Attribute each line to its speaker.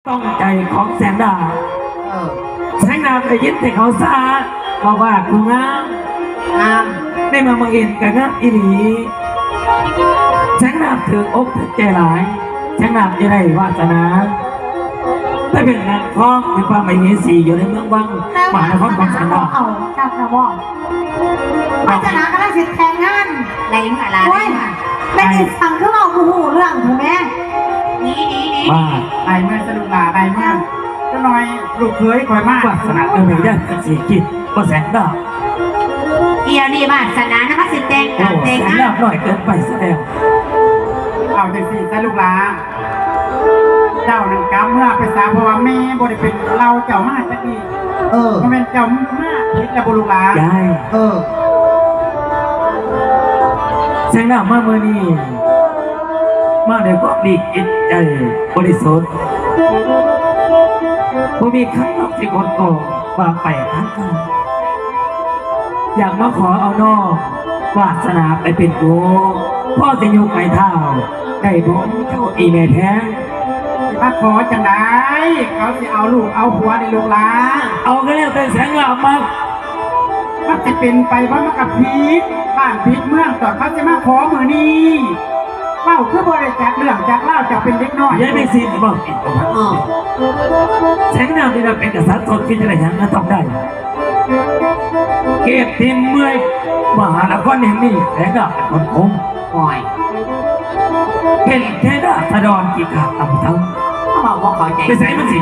Speaker 1: ต้องใจของแสงดาว
Speaker 2: เออ
Speaker 1: แสงดาวได้ยินแต่เขาซาบอกว่ากูงาม
Speaker 2: งาม
Speaker 1: ได้มาเห็นกับงามอีหลีแสงดาวถืออกถือใจหลายแสงดาวจะได้วาสนาได้เป็นนางคล้องเป็นความไม่มีสีอยู่ในเมืองวังมหานครของแสงดาว
Speaker 3: เอาจับนะบอกวาสนาก็ได้สิทธิ์แทงงาน
Speaker 2: ไรหาลา
Speaker 3: โอ้ยไม่ได้สั่งขึ้นมาหูเรื่องถูกไหม
Speaker 2: นี่
Speaker 1: ว่า
Speaker 4: ไปเมื่อสนุกลาไปเมื่อจะน้อยลูกเคยคอยมาก
Speaker 1: วาสนาเกินไปได้เป็นสีกิจก็แสงดาว
Speaker 2: เดียวนี่บ้านสนานะคะสิแดง
Speaker 1: โอ้
Speaker 2: กางแด
Speaker 1: แส
Speaker 2: ง
Speaker 1: ง
Speaker 2: นะ
Speaker 1: ดาวหน่อยเกินไปซะแล้ว
Speaker 4: เอาจังสี่สนุกลาเจ้านังกำเมื่อไปสาเพราะว่าแม่บริเป็นเราเจ้ามากจะดีมันเป็นเจ้ามากคิดแต่บุรุษลาย
Speaker 1: ายแสงดาวมาเมื่อนี้มาในความดีจิตใจบริสุทธิ์ผู้มีข้างนอกที่คนโกงว่าไปทั้งกันอยากมาขอเอานอกวาสนาไปเป็นกูพ่อจะอยู่ไกลเท้าได้บอกเจ้าอีเมแท้
Speaker 4: มาขอจังไดเขาจะเอาลูกเอาหัวในลูกลา
Speaker 1: เอาก็แล้วแต่แสงดาวมา
Speaker 4: มันจะเป็นไปเพราะมันกับพีทบ้านพีทเมืองตอนเขาจะมาขอมือนี้เล่าคือบริจาคเรื่องจากเล่าจะเป็นเด็กน้อย
Speaker 1: ย้ายไปซีนบอกอีกแสงดาวนี่เราเป็นกษัตริย์ทนคิดอะไรอย่างนั้นต้องได้เก็บทีมเมื่อยมหานครแห่งนี้แสงดาวเป็นคนคง
Speaker 2: ปล่อย
Speaker 1: เป็นเทดาสะดอนกีกาต่ำทั้ง
Speaker 2: เขาบอกว่าขอใจ
Speaker 1: ไปใส่มันสิ